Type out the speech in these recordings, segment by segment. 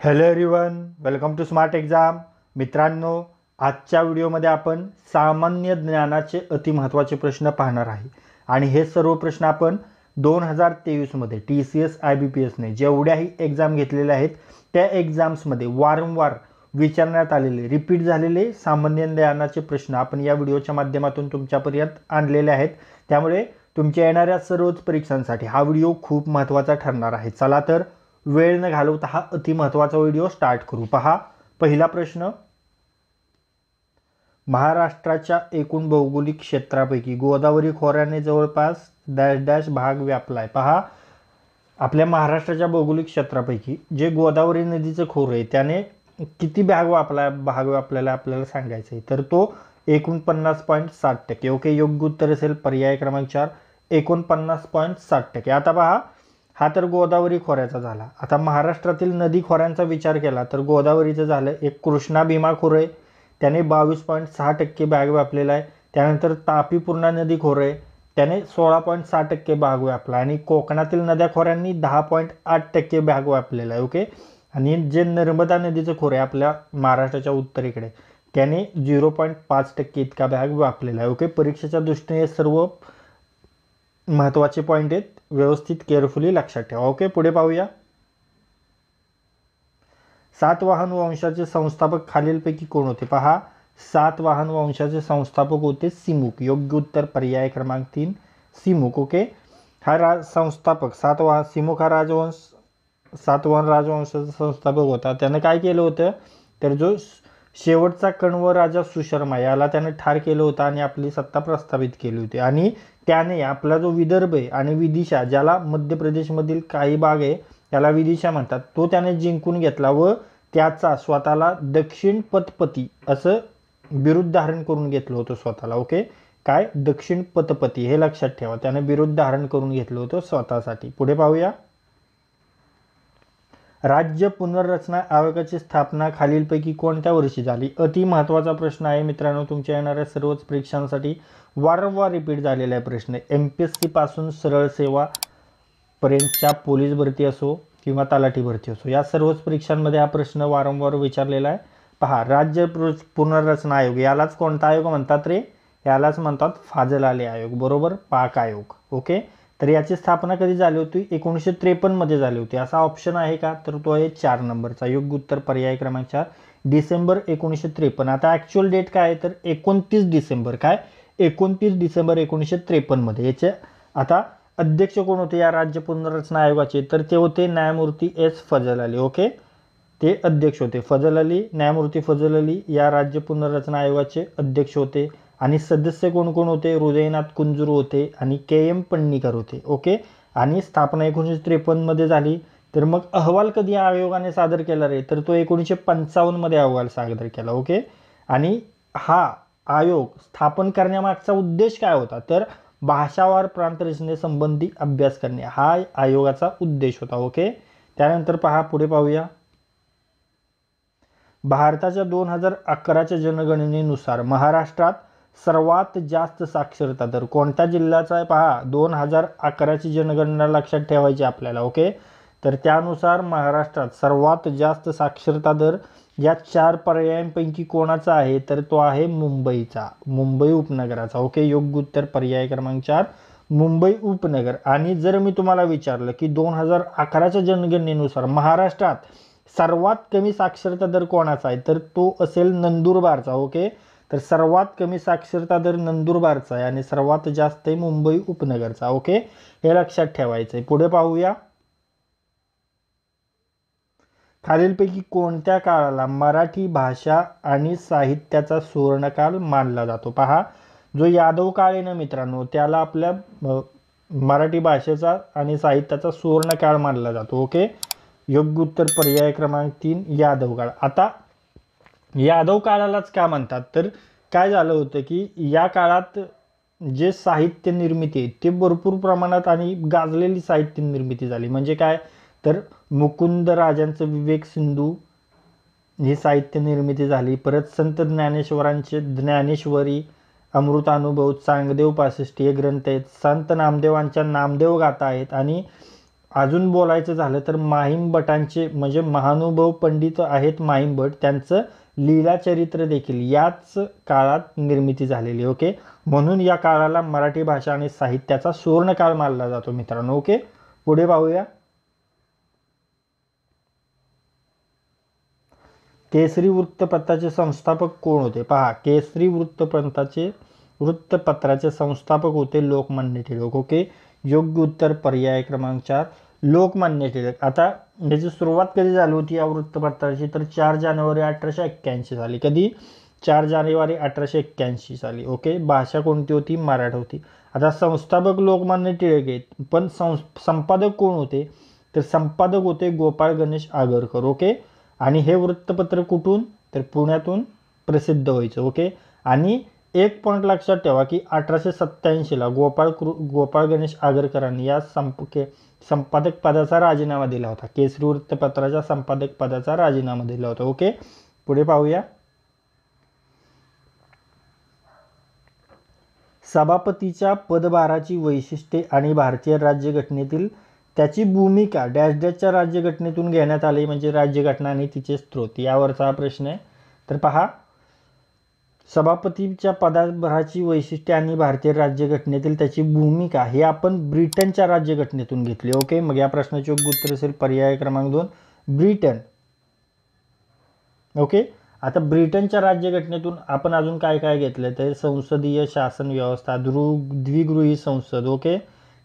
Hello everyone, welcome to smart exam. मित्रांनो, आजच्या व्हिडिओमध्ये आपण सामान्य ज्ञानाचे अतिमहत्त्वाचे प्रश्न पाहणार आहे. आणि हे सर्व प्रश्न आपण 2023मध्ये TCS IBPSने जेवढ्याही एक्झाम घेतलेल्या आहेत त्या एक्झाम्समध्ये वारंवार विचारण्यात आलेले, रिपीट झालेले सामान्य ज्ञानाचे प्रश्न आपण या व्हिडिओच्या माध्यमातून तुमच्यापर्यंत आणलेले आहेत. त्यामुळे तुमच्या येणाऱ्या सर्वच परीक्षांसाठी हा व्हिडिओ खूप महत्त्वाचा ठरणार आहे. चला तर वेळ न घालवता हा अतिमहत्त्वाचा व्हिडिओ स्टार्ट करू. पहा, पहिला प्रश्न, महाराष्ट्राच्या एकूण भौगोलिक क्षेत्रापैकी गोदावरी खोऱ्याने जवळपास डॅश डॅश भाग व्यापलाय. पहा, आपल्या महाराष्ट्राच्या भौगोलिक क्षेत्रापैकी जे गोदावरी नदीचं खोरं आहे त्याने किती भाग व्यापलेला आपल्याला सांगायचं आहे. तर तो 49.7%. ओके, योग्य उत्तर असेल पर्याय क्रमांक 4, 49.7%. आता पहा, हा तर गोदावरी खोऱ्याचा झाला. आता महाराष्ट्रातील नदी खोऱ्यांचा विचार केला तर गोदावरीचं झालं. एक कृष्णा भीमा खोरं आहे, त्याने 22.6% भाग व्यापलेला आहे. त्यानंतर तापी पूर्णा नदी खोरं आहे, त्याने 16.6% भाग व्यापला. आणि कोकणातील नद्या खोऱ्यांनी 10.8% भाग व्यापलेला आहे. ओके, आणि जे नर्मदा नदीचं खोरं आहे आपल्या महाराष्ट्राच्या उत्तरेकडे, त्याने 0.5% इतका भाग व्यापलेला आहे. ओके, परीक्षेच्या दृष्टीने सर्व महत्त्वाचे पॉईंट आहेत, व्यवस्थित केअरफुली लक्षात ठेवा. ओके, पुढे पाहूया. सातवाहन वंशाचे संस्थापक खालीलपैकी कोण होते. पहा, सातवाहन वंशाचे संस्थापक होते सिमुक. योग्य उत्तर पर्याय क्रमांक 3, सिमुक. ओके, हा संस्थापक सिमुक हा सातवाहन राजवंशाचा संस्थापक होता. त्यानं काय केलं होतं तर जो शेवटचा कण्व राजा सुशर्मा याला त्याने ठार केलं होतं आणि आपली सत्ता प्रस्थापित केली होती. आणि त्याने आपला जो विदर्भ आहे आणि विदिशा, ज्याला मध्य प्रदेशमधील काही भाग आहे त्याला विदिशा म्हणतात, तो त्याने जिंकून घेतला व त्याचा स्वतःला दक्षिण पथपती असं बिरुद धारण करून घेतलं होतं स्वतःला. ओके, काय दक्षिण पथपती हे लक्षात ठेवा, त्याने बिरुद धारण करून घेतलं होतं स्वतःसाठी. पुढे पाहूया. राज्य पुनर्रचना आयोगाची स्थापना खालीलपैकी कोणत्या वर्षी झाली. अति महत्त्वाचा प्रश्न आहे मित्रांनो, तुमच्या येणाऱ्या सर्वच परीक्षांसाठी वारंवार रिपीट झालेला आहे प्रश्न. MPSC पासून सरळ सेवा पर्यंतच्या पोलीस भरती असो किंवा तलाठी भरती असो, या सर्वच परीक्षांमध्ये हा प्रश्न वारंवार विचारलेला आहे. पहा, राज्य पुनर्रचना आयोग यालाच कोणता आयोग म्हणतात रे, यालाच म्हणतात फाजल आली आयोग, बरोबर, पाक आयोग. ओके, तर याची स्थापना कधी झाली होती. 1953मध्ये झाली होती. असा ऑप्शन आहे का, तर तो आहे 4 नंबरचा. योग्य उत्तर पर्याय क्रमांक 4, डिसेंबर 1953. आता ॲक्च्युअल डेट काय आहे तर 29 डिसेंबर, काय 29 डिसेंबर 1953मध्ये. याचे आता अध्यक्ष कोण होते या राज्य पुनर्रचना आयोगाचे, तर ते होते न्यायमूर्ती S फजल अली. ओके, ते अध्यक्ष होते. न्यायमूर्ती फजल अली या राज्य पुनर्रचना आयोगाचे अध्यक्ष होते. आणि सदस्य कोण कोण होते, हृदयनाथ कुंजरू होते आणि KM पण्णीकर होते. ओके, आणि स्थापना 1953मध्ये झाली. तर मग अहवाल कधी आयोगाने सादर केला रे, तर तो 1955मध्ये अहवाल सादर केला. ओके, आणि हा आयोग स्थापन करण्यामागचा उद्देश काय होता तर भाषावार प्रांत रचनेसंबंधी अभ्यास करणे हा आयोगाचा उद्देश होता. ओके, त्यानंतर पहा, पुढे पाहूया. भारताच्या 2011च्या जनगणनेनुसार महाराष्ट्रात सर्वात जास्त साक्षरता दर कोणत्या जिल्ह्याचा आहे. पहा, 2011ची जनगणना लक्षात ठेवायची आपल्याला. ओके, तर त्यानुसार महाराष्ट्रात सर्वात जास्त साक्षरता दर या 4 पर्यायांपैकी कोणाचा आहे तर तो आहे मुंबईचा, मुंबई उपनगराचा. ओके, योग्य उत्तर पर्याय क्रमांक 4, मुंबई उपनगर. आणि जर मी तुम्हाला विचारलं की 2011च्या जनगणनेनुसार महाराष्ट्रात सर्वात कमी साक्षरता दर कोणाचा आहे तर तो असेल नंदुरबारचा. ओके, तर सर्वात कमी साक्षरता दर नंदुरबारचा आहे आणि सर्वात जास्त आहे मुंबई उपनगरचा. ओके, हे लक्षात ठेवायचं आहे. पुढे पाहूया. खालीलपैकी कोणत्या काळाला मराठी भाषा आणि साहित्याचा सुवर्णकाल मानला जातो. पहा, जो यादव काळ आहे ना मित्रांनो, त्याला आपल्या मराठी भाषेचा आणि साहित्याचा सुवर्णकाळ मानला जातो. ओके, योग्य उत्तर पर्याय क्रमांक 3, यादव काळ. आता यादव काळालाच का म्हणतात तर काय झालं होतं की या काळात जे साहित्य निर्मिती आहे ते भरपूर प्रमाणात आणि गाजलेली साहित्य निर्मिती झाली. म्हणजे काय तर मुकुंद राजांचं विवेक सिंधू ही साहित्य निर्मिती झाली. परत संत ज्ञानेश्वरांचे ज्ञानेश्वरी, अमृतानुभव, चांगदेव पासष्टी हे ग्रंथ आहेत. संत नामदेवांच्या नामदेव गाथा आहेत. आणि अजून बोलायचं झालं तर माहीम भटांचे म्हणजे महानुभव पंडित आहेत माहीम भट, त्यांचं लीला चरित्र देखील याच काळात निर्मिती झालेली. ओके, म्हणून या काळाला मराठी भाषा आणि साहित्याचा सुवर्णकाळ मानला जातो मित्रांनो. ओके, पुढे पाहूया. केसरी वृत्तपत्राचे संस्थापक कोण होते? पहा, केसरी वृत्तपत्राचे संस्थापक होते लोकमान्य टिळक. ओके, योग्य उत्तर पर्याय क्रमांक 4 लोकमान्य टिळक. आता याची सुरुवात कधी झाली होती या वृत्तपत्राची? तर 4 जानेवारी 1881 साली. कधी? 4 जानेवारी 1881 साली. ओके, भाषा कोणती होती? मराठी होती. आता संस्थापक लोकमान्य टिळक आहेत, पण संपादक कोण होते? तर संपादक होते गोपाळ गणेश आगरकर. ओके, आणि हे वृत्तपत्र कुठून? तर पुण्यातून प्रसिद्ध व्हायचं. ओके, आणि एक पॉईंट लक्षात ठेवा की 1887ला गोपाळ गणेश आगरकरांनी या संपादक पदाचा राजीनामा दिला होता. केसरी वृत्तपत्राच्या संपादक पदाचा राजीनामा दिला होता. ओके, पुढे पाहूया. सभापतीच्या पदभाराची वैशिष्ट्ये आणि भारतीय राज्यघटनेतील त्याची भूमिका डॅश डॅशच्या राज्यघटनेतून घेण्यात आली, म्हणजे राज्यघटना आणि तिचे स्त्रोत, यावरचा हा प्रश्न आहे. तर पहा, सभापतीच्या पदभाराची वैशिष्ट्ये आणि भारतीय राज्यघटनेतील त्याची भूमिका हे आपण ब्रिटनच्या राज्यघटनेतून घेतली. ओके, मग या प्रश्नाचे योग्य उत्तर असेल पर्याय क्रमांक 2 ब्रिटन. ओके, आता ब्रिटनच्या राज्यघटनेतून आपण अजून काय काय घेतलं? तर संसदीय शासन व्यवस्था, द्विगृही संसद, ओके,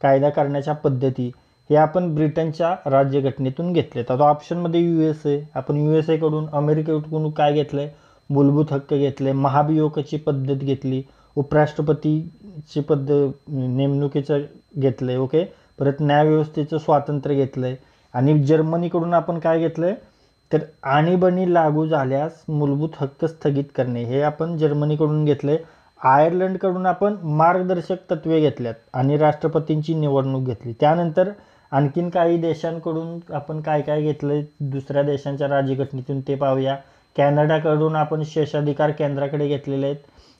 कायदा करण्याच्या पद्धती, हे आपण ब्रिटनच्या राज्यघटनेतून घेतले. तर ऑप्शनमध्ये USA, आपण USA कडून अमेरिकेकडून काय घेतलंय? मूलभूत हक्क घेतले, महाभियोगाची पद्धत घेतली, उपराष्ट्रपतीची पद्धत नेमणुकीचं घेतलंय. ओके, परत न्यायव्यवस्थेचं स्वातंत्र्य घेतलंय. आणि जर्मनीकडून आपण काय घेतलंय? तर आणीबाणी लागू झाल्यास मूलभूत हक्क स्थगित करणे, हे आपण जर्मनीकडून घेतलंय. आयर्लंडकडून आपण मार्गदर्शक तत्वे घेतल्यात आणि राष्ट्रपतींची निवडणूक घेतली. त्यानंतर आणखीन काही देशांकडून आपण काय काय घेतलंय दुसऱ्या देशांच्या राज्यघटनेतून ते पाहूया. कॅनडाकडून आपण शेषाधिकार केंद्राकडे घेतलेले आहेत.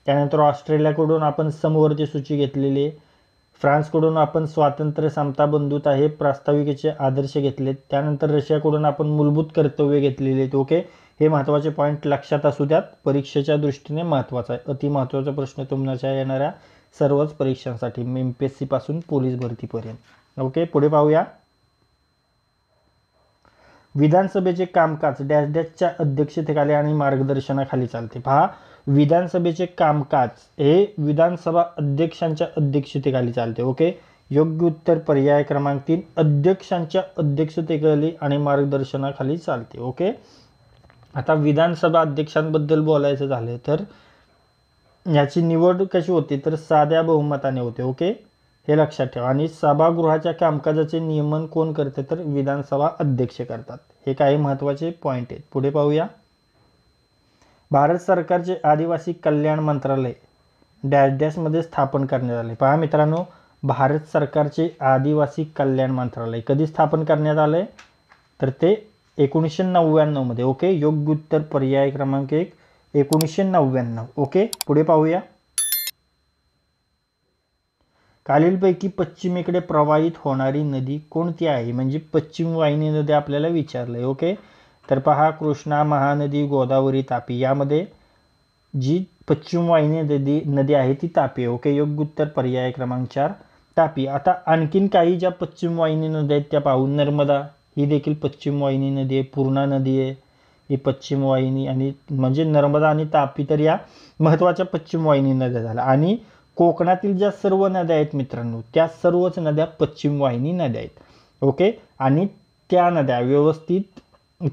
त्यानंतर ऑस्ट्रेलियाकडून आपण समवर्ती सूची घेतलेली आहे. फ्रान्सकडून आपण स्वातंत्र्य, समता, बंधुता हे प्रास्ताविकेचे आदर्श घेतलेत. त्यानंतर रशियाकडून आपण मूलभूत कर्तव्य घेतलेले आहेत. ओके, हे महत्त्वाचे पॉईंट लक्षात असू द्यात, परीक्षेच्या दृष्टीने महत्त्वाचा आहे. अति महत्त्वाचा प्रश्न तुमच्या येणाऱ्या सर्वच परीक्षांसाठी, MPSC पासून पोलीस भरतीपर्यंत. ओके, पुढे पाहूया. विधानसभेचे कामकाज डॅश डॅशच्या अध्यक्षतेखाली आणि मार्गदर्शनाखाली चालते. पहा, विधानसभेचे कामकाज हे विधानसभा अध्यक्षांच्या अध्यक्षतेखाली चालते. ओके, योग्य उत्तर पर्याय क्रमांक 3 अध्यक्षांच्या अध्यक्षतेखाली आणि मार्गदर्शनाखाली चालते. ओके, आता विधानसभा अध्यक्षांबद्दल बोलायचं झालं तर याची निवड कशी होती? तर साध्या बहुमताने होते. ओके, हे लक्षात ठेवा. आणि सभागृहाच्या कामकाजाचे नियमन कोण करते? तर विधानसभा अध्यक्ष करतात. हे काही महत्त्वाचे पॉईंट आहेत. पुढे पाहूया. भारत सरकारचे आदिवासी कल्याण मंत्रालय डॅश डॅशमध्ये स्थापन करण्यात आले. पहा मित्रांनो, भारत सरकारचे आदिवासी कल्याण मंत्रालय कधी स्थापन करण्यात आले? तर ते 1999 मध्ये. ओके, योग्य उत्तर पर्याय क्रमांक 1 1999. ओके, पुढे पाहूया. खालीलपैकी पश्चिमेकडे प्रवाहित होणारी नदी कोणती आहे? म्हणजे पश्चिम वाहिनी नदी आपल्याला विचारलंय. ओके, तर पहा, कृष्णा, महानदी, गोदावरी, तापी, यामध्ये जी पश्चिम वाहिनी नदी आहे ती तापी आहे. ओके, योग्य उत्तर पर्याय क्रमांक 4 तापी. आता आणखीन काही ज्या पश्चिम वाहिनी नद्या आहेत त्या पाहू. नर्मदा ही देखील पश्चिम वाहिनी नदी आहे. पूर्णा नदी आहे ही पश्चिम वाहिनी, आणि म्हणजे नर्मदा आणि तापी तर या महत्त्वाच्या पश्चिम वाहिनी नद्या झाल्या. आणि कोकणातील ज्या सर्व नद्या आहेत मित्रांनो, त्या सर्वच नद्या पश्चिम वाहिनी नद्या आहेत. ओके, आणि त्या नद्या व्यवस्थित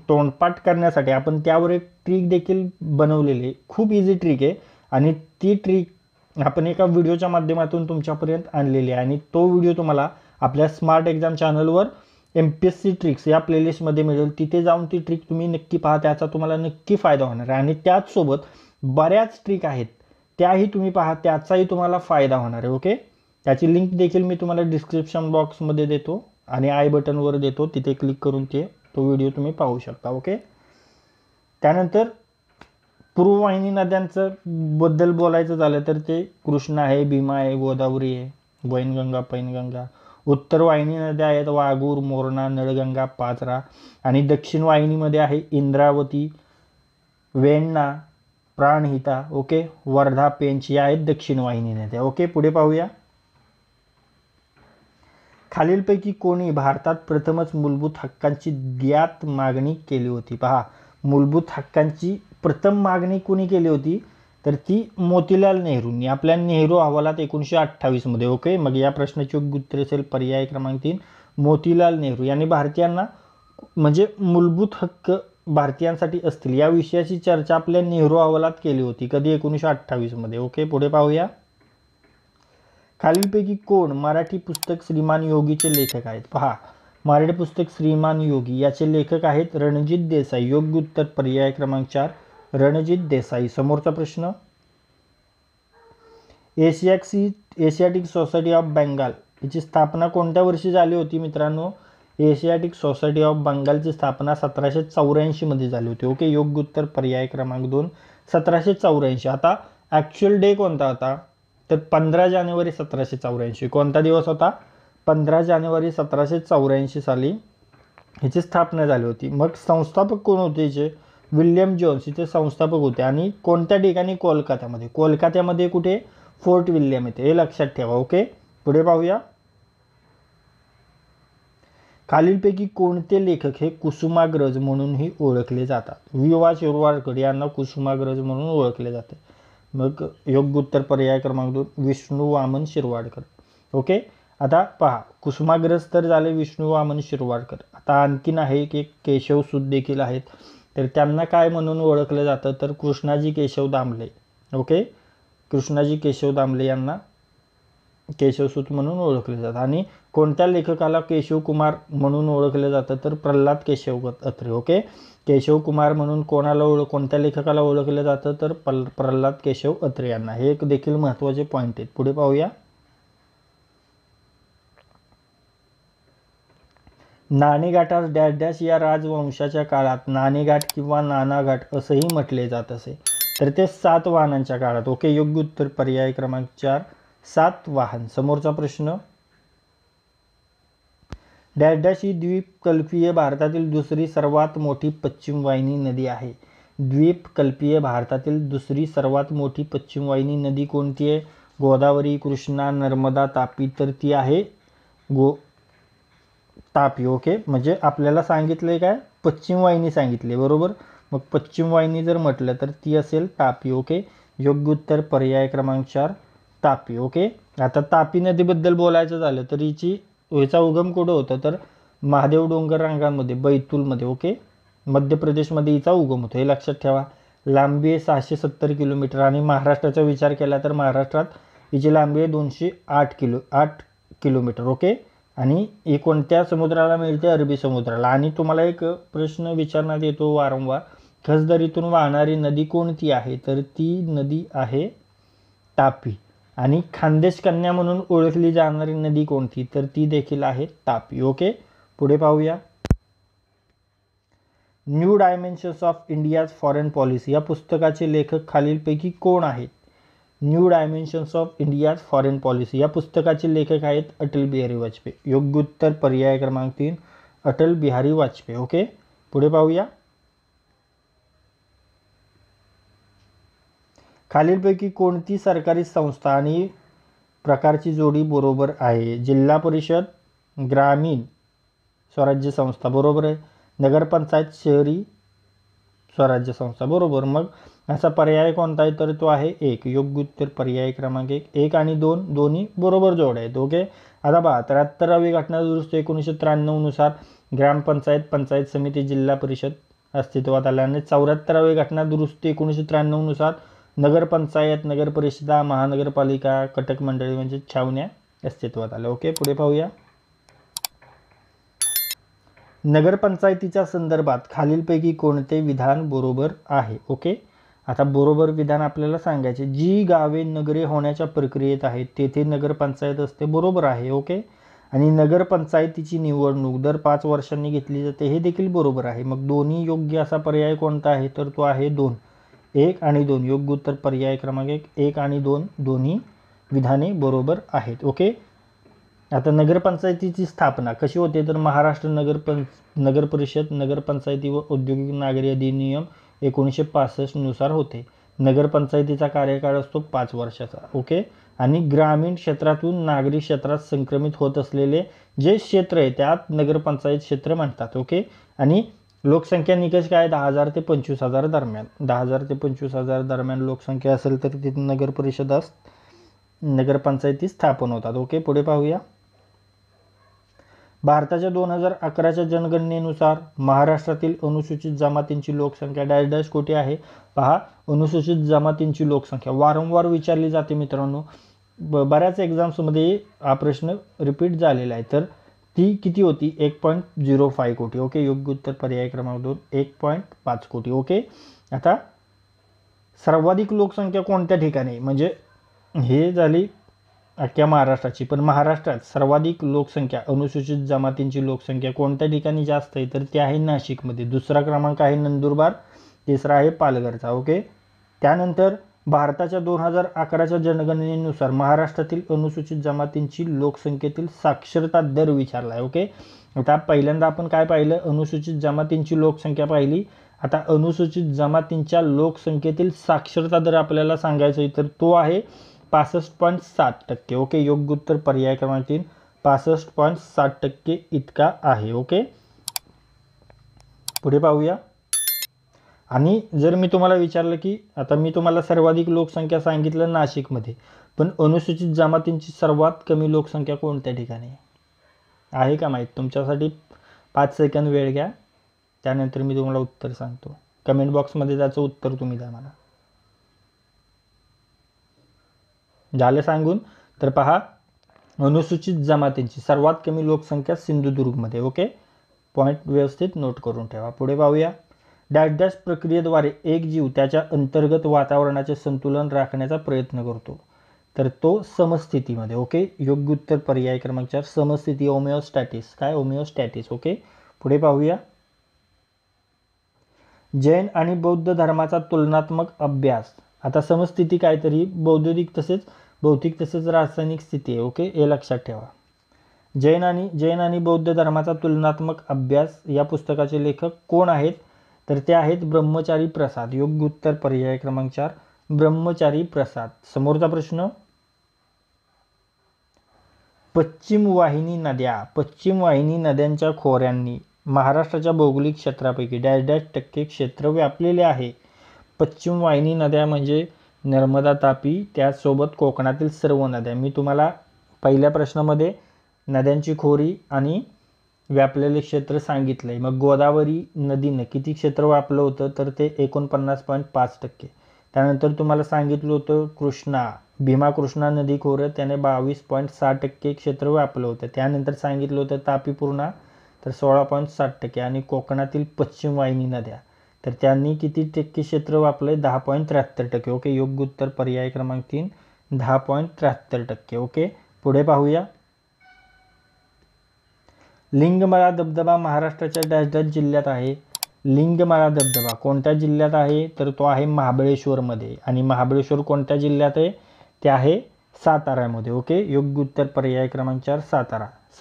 तोंडपाठ करण्यासाठी आपण त्यावर एक ट्रिक देखील बनवलेली आहे. खूप इझी ट्रिक आहे आणि ती ट्रिक आपण एका व्हिडिओच्या माध्यमातून तुमच्यापर्यंत आणलेली आहे. आणि तो व्हिडिओ तुम्हाला आपल्या स्मार्ट एक्झाम चॅनलवर MPSC ट्रिक्स या प्लेलिस्टमध्ये मिळेल. तिथे जाऊन ती ट्रिक तुम्ही नक्की पहा, त्याचा तुम्हाला नक्की फायदा होणार आहे. आणि त्याचसोबत बऱ्याच ट्रिक आहेत त्याही तुम्ही पहा, त्याचाही तुम्हाला फायदा होणार आहे. ओके, त्याची लिंक देखील मी तुम्हाला डिस्क्रिप्शन बॉक्समध्ये देतो आणि आय बटनवर देतो. तिथे क्लिक करून तो व्हिडिओ तुम्ही पाहू शकता. ओके, त्यानंतर पूर्ववाहिनी नद्यांचं बद्दल बोलायचं झालं तर ते कृष्णा आहे, भीमा आहे, गोदावरी आहे, वैनगंगा, पैनगंगा. उत्तर वाहिनी नद्या आहेत वाघूर, मोरणा, नळगंगा, पाझरा आणि दक्षिण वाहिनीमध्ये आहे इंद्रावती, वेण्णा, प्राणहिता, ओके, वर्धा, पेंच या आहेत दक्षिण वाहिनी नद्या. ओके, पुढे पाहूया. खालीलपैकी कोणी भारतात प्रथमच मूलभूत हक्कांची ज्ञात मागणी केली होती? पहा, मूलभूत हक्कांची प्रथम मागणी कोणी केली होती? तर ती मोतीलाल नेहरूंनी आपल्या नेहरू अहवालात 1928 मध्ये. ओके, मग या प्रश्नाचे योग्य उत्तर असेल पर्याय क्रमांक 3 मोतीलाल नेहरू यांनी भारतीयांना म्हणजे मूलभूत हक्क भारतीयांसाठी असतील या विषयाची चर्चा आपल्या नेहरू अहवालात केली होती. कधी? 1928 मध्ये. ओके, पुढे पाहूया. खालीलपैकी कोण मराठी पुस्तक श्रीमान योगीचे लेखक आहेत? पहा, मराठी पुस्तक श्रीमान योगी याचे लेखक आहेत रणजित देसाई. योग्य उत्तर पर्याय क्रमांक 4 रणजित देसाई. समोरचा प्रश्न, एशियाटिक सोसायटी ऑफ बेंगाल याची स्थापना कोणत्या वर्षी झाली होती मित्रांनो? एशियाटिक सोसायटी ऑफ बेंगालची स्थापना 1784 मध्ये झाली होती. ओके, योग्य उत्तर पर्याय क्रमांक 2 1784. आता ॲक्च्युअल डे कोणता होता? तर 15 जानेवारी 1784. कोणता दिवस होता? 15 जानेवारी 1784 साली ह्याची स्थापना झाली होती. मग संस्थापक कोण होते याचे? विल्यम जोन्स इथे संस्थापक होते. आणि कोणत्या ठिकाणी? कोलकात्यामध्ये. कोलकात्यामध्ये कुठे? फोर्ट विल्यम येथे. हे लक्षात ठेवा. ओके, पुढे पाहूया. खालीलपैकी कोणते लेखक हे कुसुमाग्रज म्हणूनही ओळखले जातात? वि.वा. शिरवाडकर यांना कुसुमाग्रज म्हणून ओळखले जाते. मग योग्य उत्तर पर्याय क्रमांक 2 विष्णू वामन शिरवाडकर. ओके, आता पहा, कुसुमाग्रज तर झाले विष्णू वामन शिरवाडकर. आता आणखीन आहे की केशवसूत देखील आहेत. तर त्यांना काय म्हणून ओळखलं जातं? तर कृष्णाजी केशव दामले. ओके, कृष्णाजी केशव दामले यांना केशवसूत म्हणून ओळखले जातात. आणि कोणत्या लेखकाला केशवकुमार म्हणून ओळखले जातं? तर प्रल्हाद केशव अत्रे. ओके, केशवकुमार म्हणून कोणत्या लेखकाला ओळखले जातं? तर प्रल्हाद केशव अत्रे यांना. हे एक देखील महत्त्वाचे पॉईंट आहेत. पुढे पाहूया. नाणेघाटास डॅश डॅश या राजवंशाच्या काळात नाणेघाट किंवा नानाघाट असंही म्हटले जात असे. तर ते सातवाहनांच्या काळात. ओके, योग्य उत्तर पर्याय क्रमांक 4 सातवाहन. समोरचा प्रश्न, डॅश डॅश ही द्वीपकल्पीय भारतातील दुसरी सर्वात मोठी पश्चिम वाहिनी नदी आहे. द्वीपकल्पीय भारतातील दुसरी सर्वात मोठी पश्चिम वाहिनी नदी कोणती आहे? गोदावरी, कृष्णा, नर्मदा, तापी. तर ती आहे तापी. ओके, म्हणजे आपल्याला सांगितलंय काय? पश्चिम वाहिनी सांगितली, बरोबर. मग पश्चिम वाहिनी जर म्हटलं तर ती असेल तापी. ओके, योग्य उत्तर पर्याय क्रमांक 4 तापी. ओके, आता तापी नदीबद्दल बोलायचं झालं तर हिचा उगम कुठं होतं? तर महादेव डोंगर रांगांमध्ये, बैतूलमध्ये. ओके, मध्य प्रदेशमध्ये हिचा उगम होतो. हे लक्षात ठेवा. लांबी आहे 670 किलोमीटर. आणि महाराष्ट्राचा विचार केला तर महाराष्ट्रात हिची लांबी आहे 208 किलोमीटर. ओके, आणि ही कोणत्या समुद्राला मिळते? अरबी समुद्राला. आणि तुम्हाला एक प्रश्न विचारण्यात येतो वारंवार, खसदरीतून वाहणारी नदी कोणती आहे? तर ती नदी आहे तापी. आणि खानदेश कन्या म्हणून ओळखली जाणारी नदी कोणती? तर ती देखील आहे तापी. ओके, पुढे पाहूया. New dimensions of India's foreign policy या पुस्तकाचे लेखक खालीलपैकी कोण आहेत? New dimensions of India's foreign policy या पुस्तकाचे लेखक आहेत अटल बिहारी वाजपेयी. योग्य उत्तर पर्याय क्रमांक 3 अटल बिहारी वाजपेयी. ओके, पुढे पाहूया. खालीलपैकी कोणती सरकारी संस्था आणि प्रकारची जोडी बरोबर आहे? जिल्हा परिषद, ग्रामीण स्वराज्य संस्था, बरोबर आहे. नगरपंचायत, शहरी स्वराज्य संस्था, बरोबर. मग असा पर्याय कोणता आहे? तर तो आहे 1. योग्य उत्तर पर्याय क्रमांक 1 1 आणि 2 दोन्ही बरोबर जोड्या आहेत. ओके, आता 73वी घटना दुरुस्ती 1993 नुसार ग्रामपंचायत, पंचायत समिती, जिल्हा परिषद अस्तित्वात आल्याने 74वी घटना दुरुस्ती 1993 नुसार नगरपंचायत, नगरपरिषदा, महानगरपालिका, कटक मंडळी म्हणजे छावण्या अस्तित्वात आल्या. ओके, पुढे पाहूया. नगरपंचायतीच्या संदर्भात खालीलपैकी कोणते विधान बरोबर आहे? ओके, आता बरोबर विधान आपल्याला सांगायचे. जी गावे नगरे होण्याच्या प्रक्रियेत आहेत तेथे नगरपंचायत असते, बरोबर आहे. ओके, आणि नगरपंचायतीची निवडणूक दर 5 वर्षांनी घेतली जाते, हे देखील बरोबर आहे. मग दोन्ही योग्य असा पर्याय कोणता आहे? तर तो आहे 2. 1 आणि 2. योग्य उत्तर पर्याय क्रमांक 1 1 आणि 2 दोन्ही विधाने बरोबर आहेत. ओके, आता नगरपंचायतीची स्थापना कशी होते तर महाराष्ट्र नगर परिषद नगरपंचायती व औद्योगिक नागरी अधिनियम 1965 नुसार होते. नगरपंचायतीचा कार्यकाळ असतो 5 वर्षाचा. ओके. आणि ग्रामीण क्षेत्रातून नागरी क्षेत्रात संक्रमित होत असलेले जे क्षेत्र आहे त्यात नगरपंचायत क्षेत्र म्हणतात. ओके. आणि लोकसंख्या निकष काय 10,000 ते 25,000 दरम्यान. 10,000 ते 25,000 दरम्यान लोकसंख्या असेल तर तिथे नगर परिषदास नगरपंचायती स्थापन होतात. ओके. पुढे पाहूया. भारताच्या 2011च्या जनगणनेनुसार महाराष्ट्रातील अनुसूचित जमातींची लोकसंख्या डॅश डॅश कोटी आहे. पहा, अनुसूचित जमातींची लोकसंख्या वारंवार विचारली जाते मित्रांनो. बऱ्याच एक्झाम्समध्ये हा प्रश्न रिपीट झालेला आहे. तर ती किती होती 1.05 कोटी. ओके. योग्य उत्तर पर्याय क्रमांक 2 1.5 कोटी. ओके. आता सर्वाधिक लोकसंख्या कोणत्या ठिकाणी म्हणजे हे झाली अख्ख्या महाराष्ट्राची, पण महाराष्ट्रात सर्वाधिक लोकसंख्या अनुसूचित जमातींची लोकसंख्या कोणत्या ठिकाणी जास्त आहे तर ते आहे नाशिकमध्ये. दुसरा क्रमांक आहे नंदुरबार, तिसरा आहे पालघरचा. ओके. त्यानंतर भारताच्या 2011च्या जनगणनेनुसार महाराष्ट्रातील अनुसूचित जमातींची लोकसंख्येतील साक्षरता दर विचारला आहे. ओके. आता पहिल्यांदा आपण काय पाहिलं, अनुसूचित जमातींची लोकसंख्या पाहिली. आता अनुसूचित जमातींच्या लोकसंख्येतील साक्षरता दर आपल्याला सांगायचा आहे तर तो आहे 65.7%. ओके. योग्य उत्तर पर्याय क्रमांक 3 65.7% इतका आहे. ओके. पुढे पाहूया. आणि जर मी तुम्हाला विचारलं की आता मी तुम्हाला सर्वाधिक लोकसंख्या सांगितलं नाशिकमध्ये, पण अनुसूचित जमातींची सर्वात कमी लोकसंख्या कोणत्या ठिकाणी आहे का माहीत? तुमच्यासाठी 5 सेकंद वेळ घ्या, त्यानंतर मी तुम्हाला उत्तर सांगतो. कमेंट बॉक्समध्ये त्याचं उत्तर तुम्ही द्या मला. झालं सांगून? तर पहा, अनुसूचित जमातींची सर्वात कमी लोकसंख्या सिंधुदुर्गमध्ये. ओके. पॉईंट व्यवस्थित नोट करून ठेवा. पुढे पाहूया. डॅश डॅश प्रक्रियेद्वारे एक जीव त्याच्या अंतर्गत वातावरणाचे संतुलन राखण्याचा प्रयत्न करतो तर तो समस्थितीमध्ये. ओके. योग्य उत्तर पर्याय क्रमांक 4 समस्थिती. होमिओस्टॅटिस. काय? होमिओस्टॅटिस. ओके. पुढे पाहूया. जैन आणि बौद्ध धर्माचा तुलनात्मक अभ्यास. आता समस्थिती काहीतरी भौतिक तसेच रासायनिक स्थिती आहे. ओके. हे लक्षात ठेवा. जैन आणि बौद्ध धर्माचा तुलनात्मक अभ्यास या पुस्तकाचे लेखक कोण आहेत तर ते आहेत ब्रह्मचारी प्रसाद. योग्य उत्तर पर्याय क्रमांक 4 ब्रह्मचारी प्रसाद. समोरचा प्रश्न, पश्चिम वाहिनी नद्यांच्या खोऱ्यांनी महाराष्ट्राच्या भौगोलिक क्षेत्रापैकी डॅश डॅश टक्के क्षेत्र व्यापलेले आहे. पश्चिम वाहिनी नद्या म्हणजे नर्मदा, तापी, त्याचसोबत कोकणातील सर्व नद्या. मी तुम्हाला पहिल्या प्रश्नामध्ये नद्यांची खोरी आणि व्यापलेले क्षेत्र सांगितलंय. मग गोदावरी नदीनं किती क्षेत्र व्यापलं होतं तर ते 49.5%. त्यानंतर तुम्हाला सांगितलं होतं भीमा कृष्णा नदी खोरं त्याने 22.6% क्षेत्र व्यापलं होतं. त्यानंतर सांगितलं होतं तापी पूर्णा तर 16.7% आणि कोकणातील पश्चिम वाहिनी नद्या तर त्यांनी किती टक्के क्षेत्र व्यापलंय 10.73%. ओके. योग्य उत्तर पर्याय क्रमांक 3 10.73%. ओके. पुढे पाहूया. लिंगमाळा धबधबा महाराष्ट्राच्या डॅश डॅश जिल्ह्यात आहे. लिंगमाळा धबधबा कोणत्या जिल्ह्यात आहे तर तो आहे महाबळेश्वरमध्ये. आणि महाबळेश्वर कोणत्या जिल्ह्यात आहे ते आहे सातारामध्ये. ओके. योग्य उत्तर पर्याय क्रमांक 4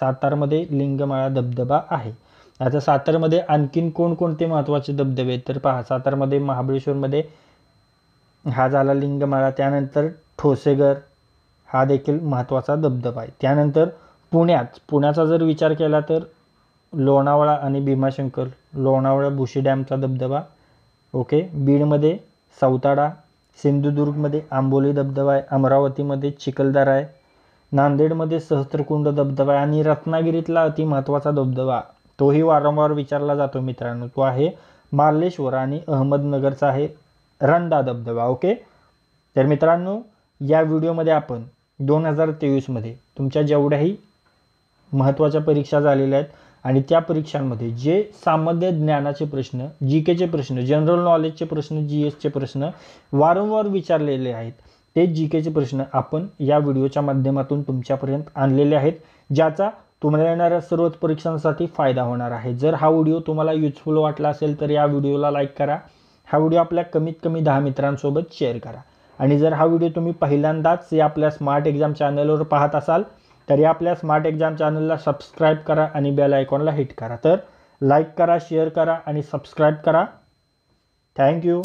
सातारामध्ये लिंगमाळा धबधबा आहे. आता सातारामध्ये आणखीन कोणकोणते महत्त्वाचे धबधबे आहेत तर पहा, सातारामध्ये महाबळेश्वरमध्ये हा झाला लिंगमाळा. त्यानंतर ठोसेघर हा देखील महत्त्वाचा धबधबा आहे. त्यानंतर पुण्याचा जर विचार केला तर लोणावळा आणि भीमाशंकर, लोणावळा भुशी डॅमचा धबधबा. ओके. बीडमध्ये सौताडा, सिंधुदुर्गमध्ये आंबोली धबधबा आहे, अमरावतीमध्ये चिखलदरा आहे, नांदेडमध्ये सहस्त्रकुंड धबधबा आहे आणि रत्नागिरीतला अति महत्त्वाचा धबधबा तोही वारंवार विचारला जातो मित्रांनो, तो आहे मार्लेश्वर आणि अहमदनगरचा आहे रंधा धबधबा. ओके. तर मित्रांनो, या व्हिडिओमध्ये आपण 2023मध्ये तुमच्या जेवढ्याही महत्त्वाच्या परीक्षा झालेल्या आहेत आणि त्या परीक्षांमध्ये जे सामान्य ज्ञानाचे प्रश्न, जीकेचे प्रश्न, जनरल नॉलेजचे प्रश्न, जीएसचे प्रश्न वारंवार विचारलेले आहेत ते जीकेचे प्रश्न आपण या व्हिडिओच्या माध्यमातून तुमच्यापर्यंत आणलेले आहेत, ज्याचा तुम्हाला येणाऱ्या सर्वच परीक्षांसाठी फायदा होणार आहे. जर हा व्हिडिओ तुम्हाला युजफुल वाटला असेल तर या व्हिडिओला लाईक करा. हा व्हिडिओ आपल्या कमीत कमी 10 मित्रांसोबत शेअर करा. आणि जर हा व्हिडिओ तुम्ही पहिल्यांदाच या आपल्या स्मार्ट एक्झाम चॅनलवर पाहत असाल तरी आपल्या स्मार्ट एक्झाम चॅनलला सबस्क्राईब करा आणि बेल आयकॉनला हिट करा. तर लाईक करा, शेअर करा आणि सबस्क्राईब करा. थँक्यू.